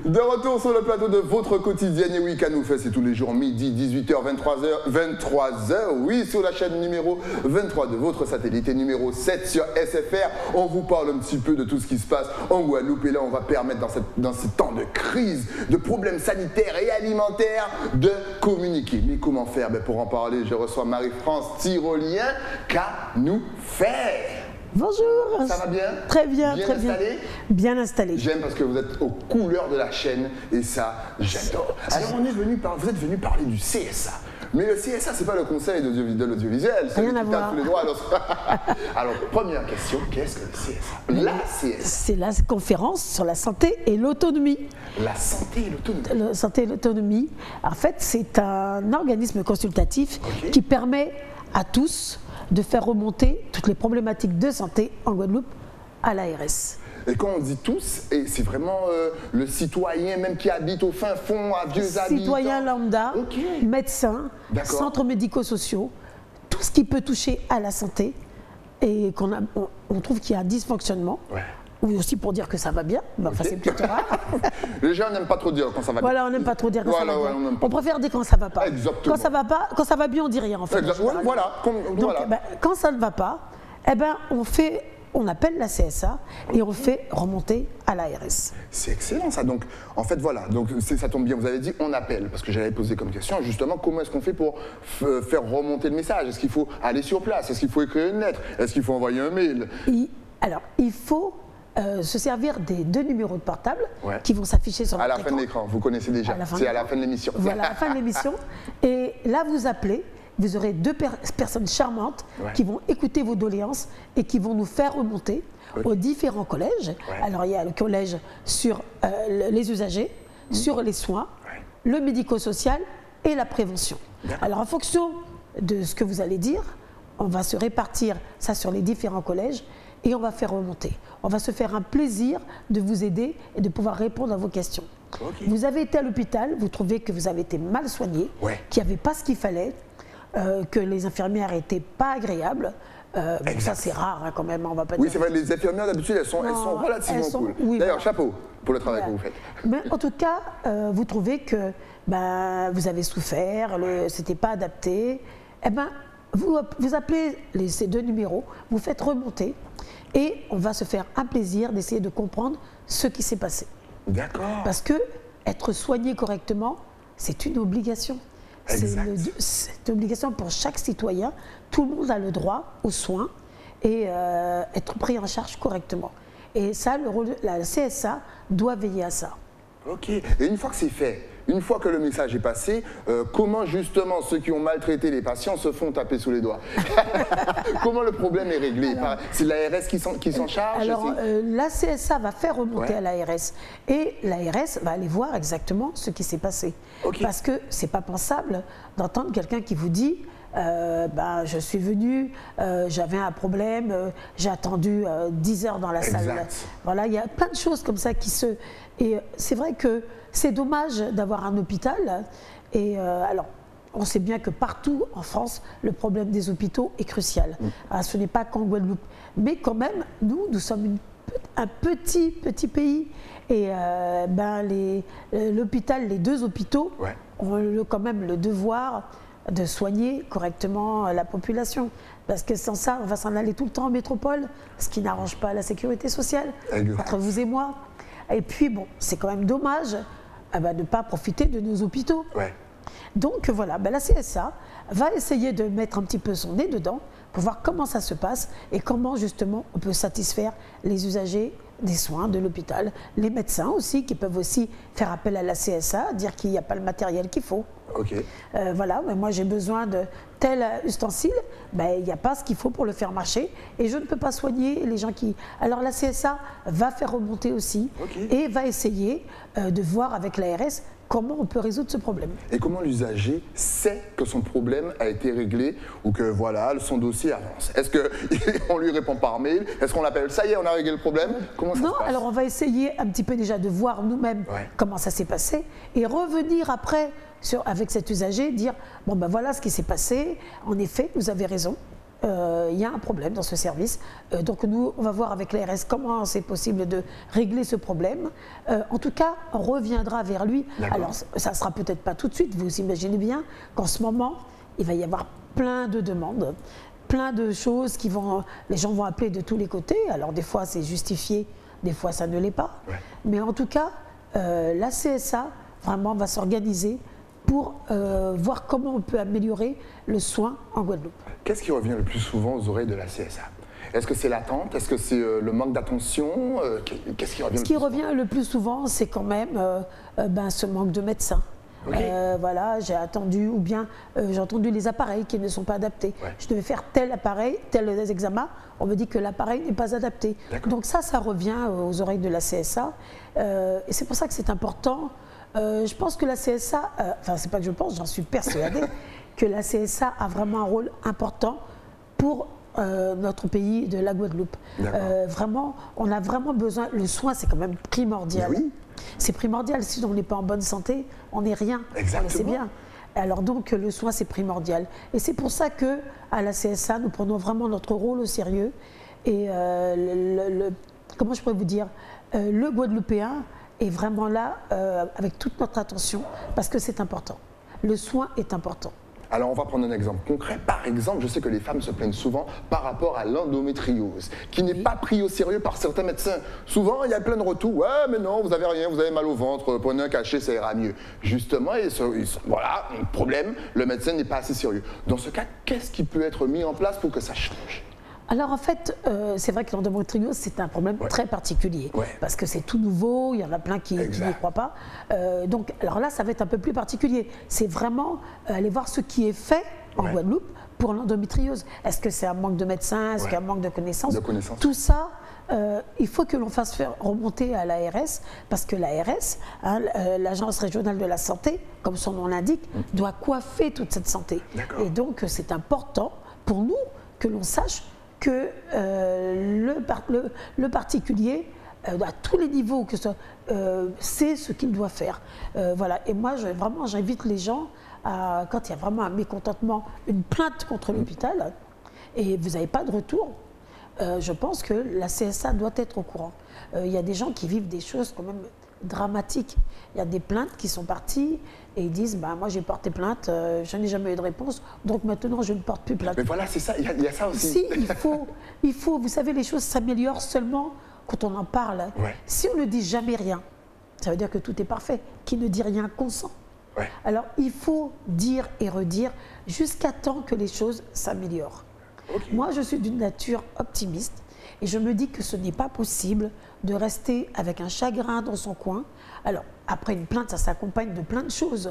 De retour sur le plateau de votre quotidien et week-end, nous fait c'est tous les jours midi, 18h, 23h, oui, sur la chaîne numéro 23 de votre satellite et numéro 7 sur SFR. On vous parle un petit peu de tout ce qui se passe en Guadeloupe et là on va permettre dans ces temps de crise, de problèmes sanitaires et alimentaires de communiquer. Mais comment faire? Pour en parler, je reçois Marie-France Tyrolien. Qu'à nous faire? Bonjour. Ça va bien? Très bien, bien très installé? bien. Bien installé. J'aime parce que vous êtes aux couleurs de la chaîne et ça, j'adore. Alors vous êtes venu parler du CSA. Mais le CSA, c'est pas le Conseil de l'audiovisuel. Rien à voir. Tous les droits. Alors, première question, qu'est-ce que le CSA? La CSA. C'est la conférence sur la santé et l'autonomie. La santé et l'autonomie. La santé et l'autonomie. En fait, c'est un organisme consultatif qui permet à tous de faire remonter toutes les problématiques de santé en Guadeloupe à l'ARS. Et quand on dit tous, c'est vraiment le citoyen même qui habite au fin fond, à vieux habitants. Citoyen lambda, médecins, centres médico-sociaux, tout ce qui peut toucher à la santé et on trouve qu'il y a un dysfonctionnement. Ouais. Ou aussi pour dire que ça va bien, mais enfin c'est plutôt rare. Les gens n'aiment pas trop dire quand ça va bien. Voilà, on n'aime pas trop dire quand ça va bien. Ouais, on préfère dire quand ça va pas. Exactement. Quand ça va bien, on dit rien en fait. Voilà. Donc, quand ça ne va pas, on appelle la CSA et on fait remonter à l'ARS. C'est excellent ça. Donc en fait voilà, donc ça tombe bien. Vous avez dit on appelle parce que j'allais poser comme question justement comment est-ce qu'on fait pour faire remonter le message? Est-ce qu'il faut aller sur place? Est-ce qu'il faut écrire une lettre? Est-ce qu'il faut envoyer un mail? Alors il faut se servir des 2 numéros de portable qui vont s'afficher sur votre écran. À la fin de l'écran, vous connaissez déjà, c'est à la fin de l'émission. Voilà, à la fin de l'émission. Et là, vous appelez, vous aurez 2 personnes charmantes qui vont écouter vos doléances et qui vont nous faire remonter aux différents collèges. Alors, il y a le collège sur les usagers, sur les soins, le médico-social et la prévention. Alors, en fonction de ce que vous allez dire, on va se répartir ça sur les différents collèges et on va faire remonter. On va se faire un plaisir de vous aider et de pouvoir répondre à vos questions. Vous avez été à l'hôpital, vous trouvez que vous avez été mal soigné, qu'il n'y avait pas ce qu'il fallait, que les infirmières n'étaient pas agréables. Ça c'est rare quand même, on va pas dire. Oui, c'est vrai, les infirmières d'habitude elles sont relativement cool. D'ailleurs, chapeau pour le travail que vous faites. Mais en tout cas, vous trouvez que vous avez souffert, c'était pas adapté. Vous appelez ces 2 numéros, vous faites remonter et on va se faire un plaisir d'essayer de comprendre ce qui s'est passé. D'accord. Parce que être soigné correctement, c'est une obligation. C'est une obligation pour chaque citoyen. Tout le monde a le droit aux soins et être pris en charge correctement. Et ça, la CSA doit veiller à ça. Ok. Et une fois que c'est fait, une fois que le message est passé, comment justement ceux qui ont maltraité les patients se font taper sous les doigts? Comment le problème est réglé? C'est l'ARS qui s'en charge? Alors, la CSA va faire remonter à l'ARS et l'ARS va aller voir exactement ce qui s'est passé. Parce que c'est pas pensable d'entendre quelqu'un qui vous dit je suis venu, j'avais un problème, j'ai attendu 10 heures dans la salle. Voilà, il y a plein de choses comme ça qui se... Et c'est vrai que c'est dommage d'avoir un hôpital. Et alors, on sait bien que partout en France, le problème des hôpitaux est crucial. Ce n'est pas qu'en Guadeloupe. Mais quand même, nous sommes un petit pays. Et l'hôpital, les 2 hôpitaux ont quand même le devoir de soigner correctement la population. Parce que sans ça, on va s'en aller tout le temps en métropole, ce qui n'arrange pas la sécurité sociale, entre vous et moi. Et puis, bon, c'est quand même dommage de ne pas profiter de nos hôpitaux. Donc voilà, la CSA va essayer de mettre un petit peu son nez dedans pour voir comment ça se passe et comment justement on peut satisfaire les usagers des soins de l'hôpital, les médecins aussi qui peuvent aussi faire appel à la CSA, dire qu'il n'y a pas le matériel qu'il faut. Voilà, mais moi j'ai besoin de tel ustensile, il n'y a pas ce qu'il faut pour le faire marcher et je ne peux pas soigner les gens qui... Alors la CSA va faire remonter aussi et va essayer de voir avec l'ARS comment on peut résoudre ce problème. Et comment l'usager sait que son problème a été réglé ou que voilà, son dossier avance? Est-ce qu'on lui répond par mail? Est-ce qu'on l'appelle? Ça y est, on a réglé le problème? Comment ça se passe? Alors on va essayer un petit peu déjà de voir nous-mêmes comment ça s'est passé et revenir après avec cet usager, dire bon voilà ce qui s'est passé, en effet vous avez raison, il y a un problème dans ce service. Donc nous, on va voir avec l'ARS comment c'est possible de régler ce problème. En tout cas, on reviendra vers lui. Alors, ça ne sera peut-être pas tout de suite. Vous imaginez bien qu'en ce moment, il va y avoir plein de demandes, plein de choses les gens vont appeler de tous les côtés. Alors des fois, c'est justifié, des fois, ça ne l'est pas. Mais en tout cas, la CSA, vraiment, va s'organiser pour voir comment on peut améliorer le soin en Guadeloupe. Qu'est-ce qui revient le plus souvent aux oreilles de la CSA? Est-ce que c'est l'attente? Est-ce que c'est le manque d'attention? Qu'est-ce qui revient Ce qui revient le plus souvent, c'est quand même ce manque de médecins. Voilà, j'ai attendu, ou bien j'ai entendu les appareils qui ne sont pas adaptés. Je devais faire tel appareil, tel examen, on me dit que l'appareil n'est pas adapté. Donc ça revient aux oreilles de la CSA. Et c'est pour ça que c'est important. Je pense que la CSA, enfin c'est pas que je pense, j'en suis persuadée, que la CSA a vraiment un rôle important pour notre pays de la Guadeloupe. Vraiment, on a vraiment besoin, le soin c'est quand même primordial. C'est primordial, si on n'est pas en bonne santé, on n'est rien, c'est bien. Alors donc le soin c'est primordial. Et c'est pour ça qu'à la CSA, nous prenons vraiment notre rôle au sérieux. Et comment je pourrais vous dire, le Guadeloupéen est vraiment là avec toute notre attention parce que c'est important. Le soin est important. Alors on va prendre un exemple concret. Par exemple, je sais que les femmes se plaignent souvent par rapport à l'endométriose, qui n'est pas pris au sérieux par certains médecins. Souvent, il y a plein de retours. Ouais, mais non, vous avez rien, vous avez mal au ventre, prenez un cachet, ça ira mieux. Justement, voilà, un problème, le médecin n'est pas assez sérieux. Dans ce cas, qu'est-ce qui peut être mis en place pour que ça change? Alors en fait, c'est vrai que l'endométriose, c'est un problème très particulier, parce que c'est tout nouveau, il y en a plein qui n'y croient pas. Donc alors là, ça va être un peu plus particulier. C'est vraiment aller voir ce qui est fait en Guadeloupe pour l'endométriose. Est-ce que c'est un manque de médecins, est-ce qu'il y a un manque de connaissances? Tout ça, il faut que l'on fasse faire remonter à l'ARS, parce que l'ARS, l'Agence régionale de la santé, comme son nom l'indique, doit coiffer toute cette santé. Et donc c'est important pour nous que l'on sache que le particulier, à tous les niveaux, sait ce qu'il doit faire. Voilà. Et moi, vraiment, j'invite les gens, quand il y a vraiment un mécontentement, une plainte contre l'hôpital, et vous n'avez pas de retour, je pense que la CSA doit être au courant. Il y a des gens qui vivent des choses quand même dramatiques. Il y a des plaintes qui sont parties et ils disent moi j'ai porté plainte, je n'ai jamais eu de réponse, donc maintenant je ne porte plus plainte. Mais voilà, c'est ça, il y a ça aussi. Si, il faut, vous savez, les choses s'améliorent seulement quand on en parle. Si on ne dit jamais rien, ça veut dire que tout est parfait. Qui ne dit rien consent. Alors il faut dire et redire jusqu'à temps que les choses s'améliorent. Moi je suis d'une nature optimiste. Et je me dis que ce n'est pas possible de rester avec un chagrin dans son coin. Alors, après une plainte, ça s'accompagne de plein de choses.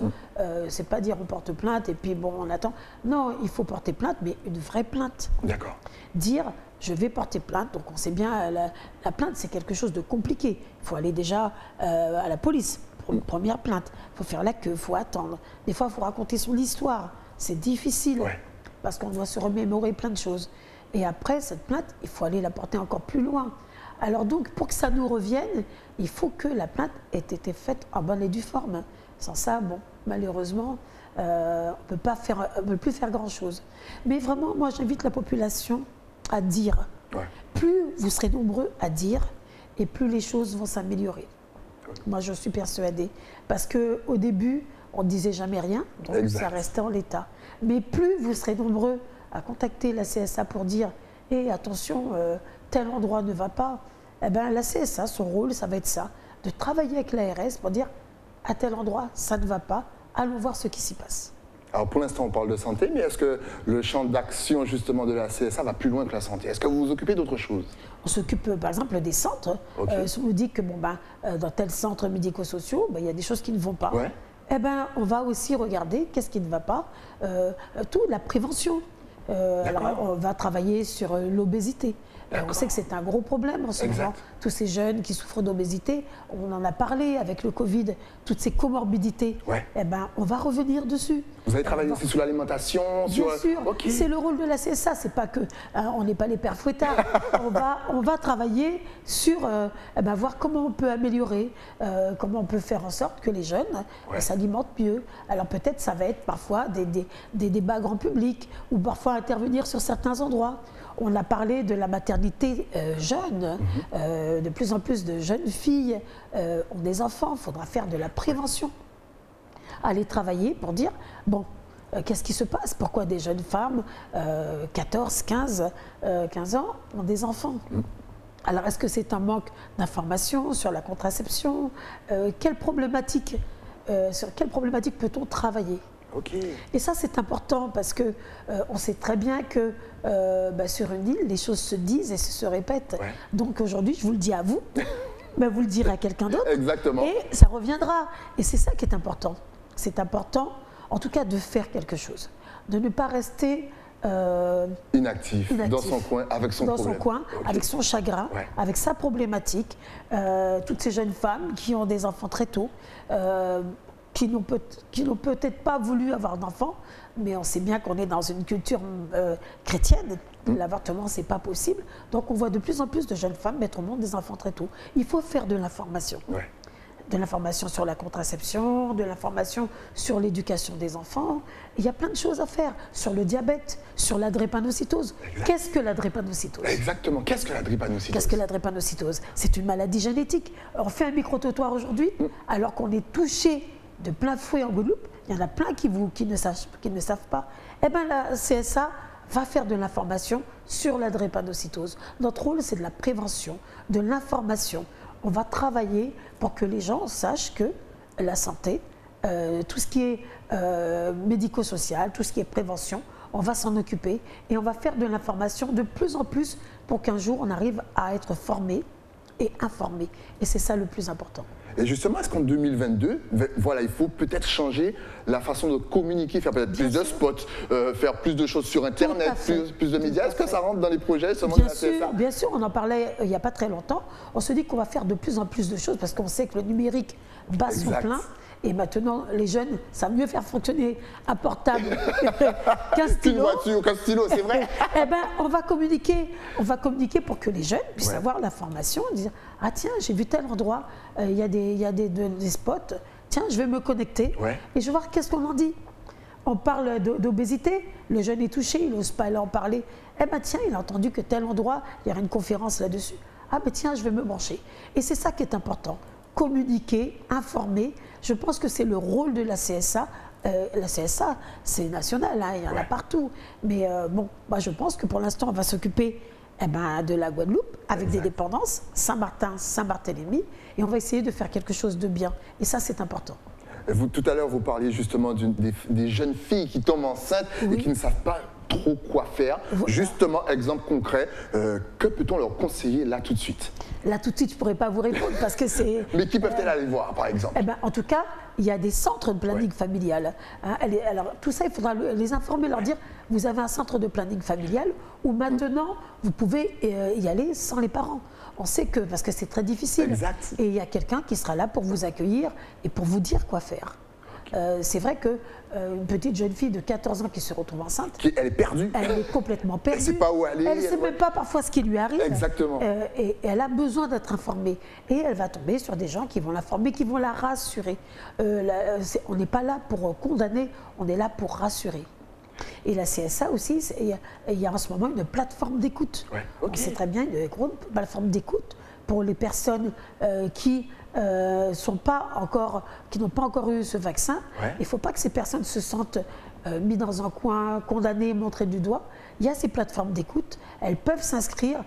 C'est pas dire on porte plainte et puis bon, on attend. Non, il faut porter plainte, mais une vraie plainte. D'accord. Dire, je vais porter plainte, donc on sait bien, la plainte, c'est quelque chose de compliqué. Il faut aller déjà à la police pour une première plainte. Il faut faire la queue, il faut attendre. Des fois, il faut raconter son histoire. C'est difficile, parce qu'on doit se remémorer plein de choses. Et après, cette plainte, il faut aller la porter encore plus loin. Alors donc, pour que ça nous revienne, il faut que la plainte ait été faite en bonne et due forme. Sans ça, bon, malheureusement, on ne peut plus faire grand-chose. Mais vraiment, moi, j'invite la population à dire. Plus vous serez nombreux à dire, et plus les choses vont s'améliorer. Moi, je suis persuadée. Parce qu'au début, on ne disait jamais rien, donc ça restait en l'état. Mais plus vous serez nombreux à contacter la CSA pour dire « Hé, attention, tel endroit ne va pas », eh bien la CSA, son rôle, ça va être ça, de travailler avec l'ARS pour dire « À tel endroit, ça ne va pas, allons voir ce qui s'y passe ». Alors pour l'instant, on parle de santé, mais est-ce que le champ d'action justement de la CSA va plus loin que la santé? Est-ce que vous vous occupez d'autre chose? On s'occupe par exemple des centres. Si on nous dit que dans tel centre médico-sociaux, il y a des choses qui ne vont pas. Eh ben, on va aussi regarder qu'est-ce qui ne va pas, tout, la prévention. Alors, on va travailler sur l'obésité, On sait que c'est un gros problème en ce moment. Tous ces jeunes qui souffrent d'obésité, on en a parlé avec le Covid, toutes ces comorbidités, eh ben, on va revenir dessus. Vous avez travaillé aussi sur l'alimentation? Bien sûr, c'est le rôle de la CSA, c'est pas que on n'est pas les pères fouettards. on va travailler sur voir comment on peut améliorer, comment on peut faire en sorte que les jeunes s'alimentent mieux. Alors peut-être ça va être parfois des débats grand public ou parfois intervenir sur certains endroits. On a parlé de la maternité jeune, de plus en plus de jeunes filles ont des enfants, il faudra faire de la prévention. Aller travailler pour dire, bon, qu'est-ce qui se passe? Pourquoi des jeunes femmes, 14, 15 ans, ont des enfants? Alors, est-ce que c'est un manque d'information sur la contraception? Sur quelle problématique peut-on travailler? Et ça, c'est important parce que on sait très bien que sur une île, les choses se disent et se répètent. Donc aujourd'hui, je vous le dis à vous, vous le direz à quelqu'un d'autre. Exactement. Et ça reviendra. Et c'est ça qui est important. C'est important, en tout cas, de faire quelque chose. De ne pas rester inactif, dans son coin, avec son problème. Avec son chagrin, avec sa problématique. Toutes ces jeunes femmes qui ont des enfants très tôt, qui n'ont peut-être pas voulu avoir d'enfants, mais on sait bien qu'on est dans une culture chrétienne. L'avortement, c'est pas possible. Donc on voit de plus en plus de jeunes femmes mettre au monde des enfants très tôt. Il faut faire de l'information. De l'information sur la contraception, de l'information sur l'éducation des enfants. Il y a plein de choses à faire sur le diabète, sur la drépanocytose. Qu'est-ce que la drépanocytose? Exactement. Qu'est-ce que la drépanocytose? Qu'est-ce que la drépanocytose? C'est une maladie génétique. On fait un micro-trottoir aujourd'hui, alors qu'on est touché de plein fouet en Guadeloupe. Il y en a plein qui ne savent pas. Eh bien, la CSA va faire de l'information sur la drépanocytose. Notre rôle, c'est de la prévention, de l'information. On va travailler pour que les gens sachent que la santé, tout ce qui est médico-social, tout ce qui est prévention, on va s'en occuper et on va faire de l'information de plus en plus pour qu'un jour on arrive à être formé et informé. Et c'est ça le plus important. Et justement, est-ce qu'en 2022, voilà, il faut peut-être changer la façon de communiquer, faire peut-être plus de spots, faire plus de choses sur Internet, plus de médias? Est-ce que ça rentre dans les projets seulement de la CSA? Bien sûr, on en parlait il n'y a pas très longtemps. On se dit qu'on va faire de plus en plus de choses parce qu'on sait que le numérique bat son plein. Et maintenant, les jeunes savent mieux faire fonctionner un portable qu'un stylo. Une voiture, qu'un stylo, c'est vrai. Eh bien, on va communiquer pour que les jeunes puissent avoir l'information, dire « Ah tiens, j'ai vu tel endroit, il y a des spots, tiens, je vais me connecter et je vais voir qu'est-ce qu'on en dit. » On parle d'obésité, le jeune est touché, il n'ose pas aller en parler. Eh bien tiens, il a entendu que tel endroit, il y aura une conférence là-dessus. Ah ben tiens, je vais me brancher. Et c'est ça qui est important. Communiquer, informer. Je pense que c'est le rôle de la CSA. La CSA, c'est national, hein, il y en a partout. Mais moi je pense que pour l'instant, on va s'occuper de la Guadeloupe avec des dépendances, Saint-Martin, Saint-Barthélemy, et on va essayer de faire quelque chose de bien. Et ça, c'est important. Tout à l'heure, vous parliez justement des jeunes filles qui tombent enceintes et qui ne savent pas trop quoi faire. Justement, exemple concret, que peut-on leur conseiller là tout de suite? Là tout de suite, je ne pourrais pas vous répondre parce que c'est... Mais qui peuvent-elles aller voir, par exemple? En tout cas, il y a des centres de planning familial. Hein, alors, tout ça, il faudra les informer, leur dire, vous avez un centre de planning familial où maintenant, vous pouvez y aller sans les parents. On sait que, parce que c'est très difficile. Et il y a quelqu'un qui sera là pour vous accueillir et pour vous dire quoi faire. C'est vrai qu'une petite jeune fille de 14 ans qui se retrouve enceinte, elle est perdue. Elle est complètement perdue. Elle ne sait pas où aller. Elle ne sait même pas parfois ce qui lui arrive. Exactement. Et elle a besoin d'être informée. Et elle va tomber sur des gens qui vont l'informer, qui vont la rassurer. On n'est pas là pour condamner, on est là pour rassurer. Et la CSA aussi, il y a en ce moment une plateforme d'écoute. C'est très bien, une grande plateforme d'écoute pour les personnes qui n'ont pas encore eu ce vaccin. Il ne faut pas que ces personnes se sentent mises dans un coin, condamnées, montrées du doigt. Il y a ces plateformes d'écoute, elles peuvent s'inscrire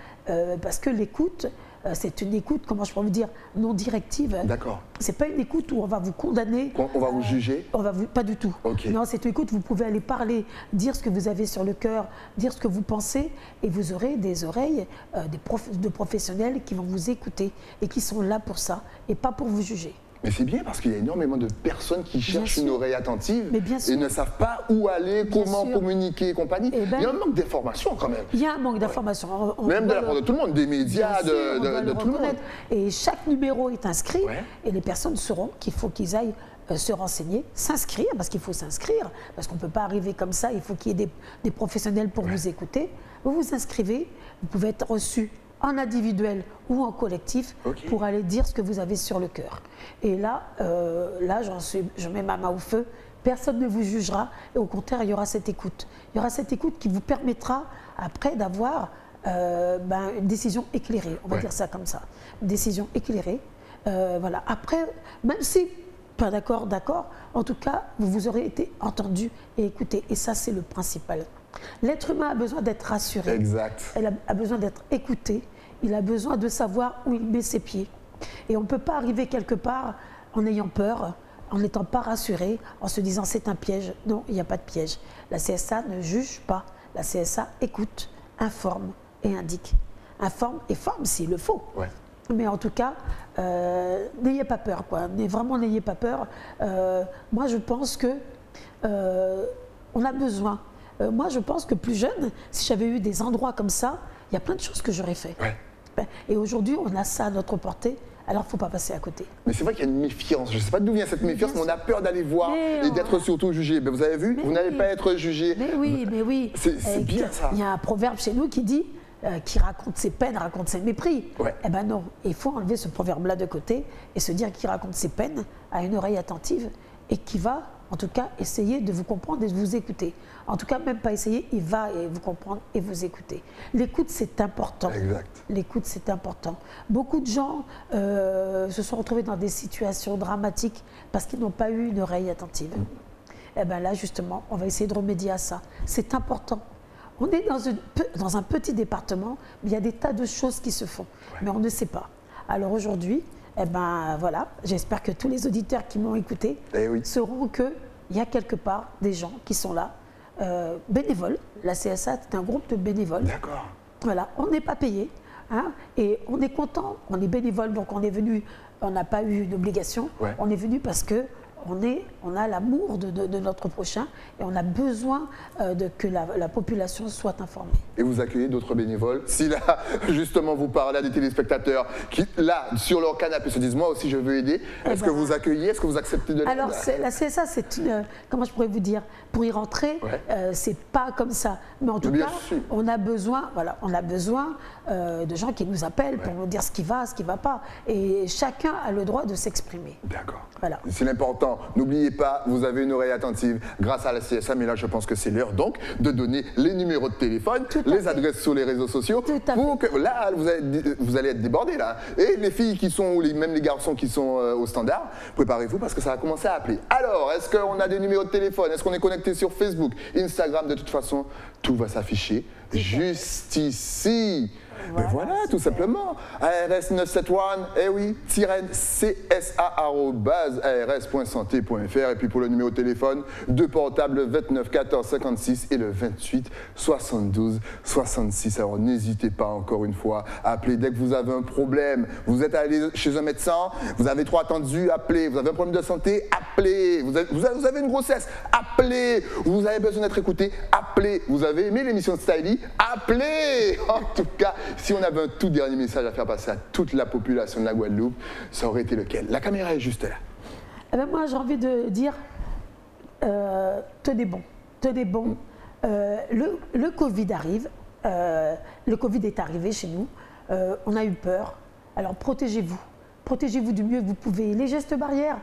parce que l'écoute, c'est une écoute, comment je pourrais vous dire, non directive. D'accord. C'est pas une écoute où on va vous condamner. On va vous juger? Pas du tout. Non, c'est une écoute, vous pouvez aller parler, dire ce que vous avez sur le cœur, dire ce que vous pensez, et vous aurez des oreilles de professionnels qui vont vous écouter et qui sont là pour ça, et pas pour vous juger. Mais c'est bien parce qu'il y a énormément de personnes qui cherchent une oreille attentive et ne savent pas où aller, comment communiquer et compagnie. Il y a un manque d'informations quand même. Il y a un manque d'informations. Même de la part de tout le monde, des médias, de tout le monde. Et chaque numéro est inscrit et les personnes sauront qu'il faut qu'ils aillent se renseigner, s'inscrire, parce qu'il faut s'inscrire, parce qu'on ne peut pas arriver comme ça, il faut qu'il y ait des professionnels pour vous écouter. Vous vous inscrivez, vous pouvez être reçu en individuel ou en collectif pour aller dire ce que vous avez sur le cœur. Et là, je mets ma main au feu, personne ne vous jugera et au contraire, il y aura cette écoute. Il y aura cette écoute qui vous permettra après d'avoir une décision éclairée, on va dire ça comme ça, une décision éclairée. Voilà. Après, même si pas d'accord, en tout cas, vous aurez été entendu et écouté et ça, c'est le principal. L'être humain a besoin d'être rassuré, il a besoin d'être écouté, il a besoin de savoir où il met ses pieds. Et on ne peut pas arriver quelque part en ayant peur, en n'étant pas rassuré, en se disant c'est un piège. Non, il n'y a pas de piège. La CSA ne juge pas, la CSA écoute, informe et indique. Informe et forme s'il le faut. Mais en tout cas, n'ayez pas peur, quoi. Vraiment, n'ayez pas peur. Moi, je pense que on a besoin. Moi, je pense que plus jeune, si j'avais eu des endroits comme ça, il y a plein de choses que j'aurais fait. Et aujourd'hui, on a ça à notre portée. Alors, il ne faut pas passer à côté. Mais c'est vrai qu'il y a une méfiance. Je ne sais pas d'où vient cette méfiance, mais on a peur d'aller voir et d'être surtout jugé. Ben, vous avez vu, vous n'allez pas être jugé. Mais oui. C'est bien ça. Il y a un proverbe chez nous qui dit qui raconte ses peines, raconte ses mépris. Eh ben non, il faut enlever ce proverbe-là de côté et se dire qu'il raconte ses peines à une oreille attentive et qui va, en tout cas, essayer de vous comprendre et de vous écouter. En tout cas, même pas essayer, il va vous comprendre et vous écouter. L'écoute, c'est important. L'écoute, c'est important. Beaucoup de gens se sont retrouvés dans des situations dramatiques parce qu'ils n'ont pas eu une oreille attentive. Eh bien là, justement, on va essayer de remédier à ça. C'est important. On est dans un petit département, mais il y a des tas de choses qui se font, mais on ne sait pas. Alors aujourd'hui, eh ben, voilà, j'espère que tous les auditeurs qui m'ont écouté sauront qu'il y a quelque part des gens qui sont là, bénévoles. La CSA, c'est un groupe de bénévoles. Voilà, on n'est pas payé, hein, et on est content, on est bénévole, donc on est venu, on n'a pas eu d'obligation, on est venu parce que on a l'amour de notre prochain et on a besoin que la population soit informée. Et vous accueillez d'autres bénévoles. Si là, justement, vous parlez à des téléspectateurs qui, là, sur leur canapé, se disent « moi aussi, je veux aider », est-ce que vous accueillez, est-ce que vous acceptez de l'aide? Alors, la CSA, c'est une… comment je pourrais vous dire? Pour y rentrer, c'est pas comme ça. Mais en tout cas, on a besoin, voilà, on a besoin de gens qui nous appellent pour nous dire ce qui va pas. Et chacun a le droit de s'exprimer. D'accord. Voilà. C'est l'important. N'oubliez pas, vous avez une oreille attentive grâce à la CSA, mais là, je pense que c'est l'heure donc de donner les numéros de téléphone, les adresses sur les réseaux sociaux. Pour que, là, vous allez être débordés, là. Et les filles qui sont, ou même les garçons qui sont au standard, préparez-vous parce que ça va commencer à appeler. Alors, est-ce qu'on a des numéros de téléphone? Est-ce qu'on est connecté sur Facebook, Instagram? De toute façon, tout va s'afficher juste ici. Ben voilà, tout simplement. ARS 971, eh oui, CSA@ars.santé.fr. Et puis pour le numéro de téléphone, deux portables 29 14 56 et le 28 72 66. Alors n'hésitez pas encore une fois à appeler dès que vous avez un problème. Vous êtes allé chez un médecin, vous avez trop attendu, appelez. Vous avez un problème de santé, appelez. Vous avez une grossesse, appelez. Vous avez besoin d'être écouté, appelez. Vous avez aimé l'émission de Stylie, appelez. En tout cas, si on avait un tout dernier message à faire passer à toute la population de la Guadeloupe, ça aurait été lequel? La caméra est juste là. Eh bien, moi, j'ai envie de dire, tenez bon. Tenez bon. Le Covid arrive. Le Covid est arrivé chez nous. On a eu peur. Alors, protégez-vous. Protégez-vous du mieux que vous pouvez. Les gestes barrières,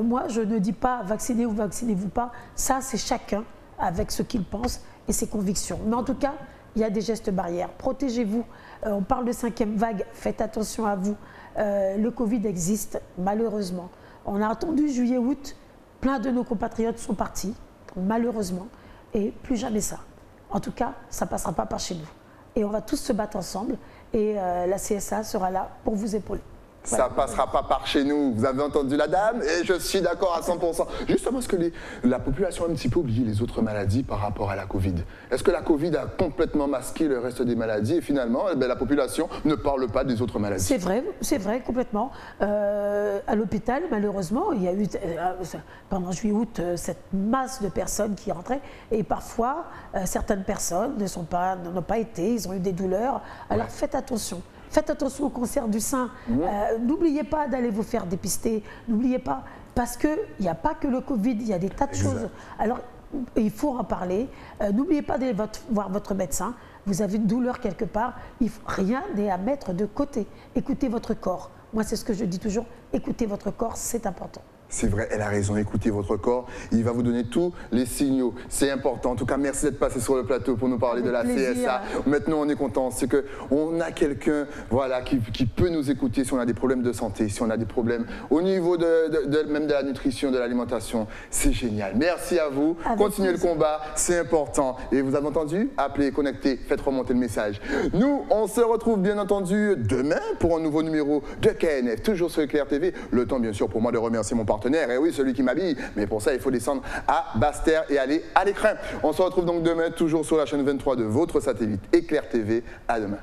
moi, je ne dis pas vaccinez ou vaccinez-vous pas. Ça, c'est chacun avec ce qu'il pense et ses convictions. Mais en tout cas, il y a des gestes barrières. Protégez-vous. On parle de 5e vague. Faites attention à vous. Le Covid existe, malheureusement. On a attendu juillet-août. Plein de nos compatriotes sont partis, malheureusement. Et plus jamais ça. En tout cas, ça ne passera pas par chez nous. Et on va tous se battre ensemble. Et la CSA sera là pour vous épauler. Ça ne passera pas par chez nous. Vous avez entendu la dame et je suis d'accord à 100%. Justement, est-ce que la population a un petit peu oublié les autres maladies par rapport à la Covid? Est-ce que la Covid a complètement masqué le reste des maladies et finalement, la population ne parle pas des autres maladies? C'est vrai, complètement. À l'hôpital, malheureusement, il y a eu pendant juillet-août cette masse de personnes qui rentraient et parfois certaines personnes n'ont pas été, ils ont eu des douleurs. Alors faites attention. Faites attention au cancer du sein. N'oubliez pas d'aller vous faire dépister. N'oubliez pas, parce qu'il n'y a pas que le Covid, il y a des tas de choses. Alors, il faut en parler. N'oubliez pas d'aller voir votre médecin. Vous avez une douleur quelque part. Rien n'est à mettre de côté. Écoutez votre corps. Moi, c'est ce que je dis toujours. Écoutez votre corps, c'est important. C'est vrai, elle a raison, écoutez votre corps, il va vous donner tous les signaux, c'est important. En tout cas, merci d'être passé sur le plateau pour nous parler de la CSA. Maintenant, on est content, c'est qu'on a quelqu'un voilà, qui peut nous écouter si on a des problèmes de santé, si on a des problèmes au niveau même de la nutrition, de l'alimentation. C'est génial. Merci à vous, continuez le combat, c'est important. Et vous avez entendu? Appelez, connectez, faites remonter le message. Nous, on se retrouve bien entendu demain pour un nouveau numéro de KNF, toujours sur Éclair TV. Le temps, bien sûr, pour moi de remercier mon partenaire. Et oui, celui qui m'habille. Mais pour ça, il faut descendre à Basse-Terre et aller à l'écran. On se retrouve donc demain, toujours sur la chaîne 23 de votre satellite Éclair TV. À demain.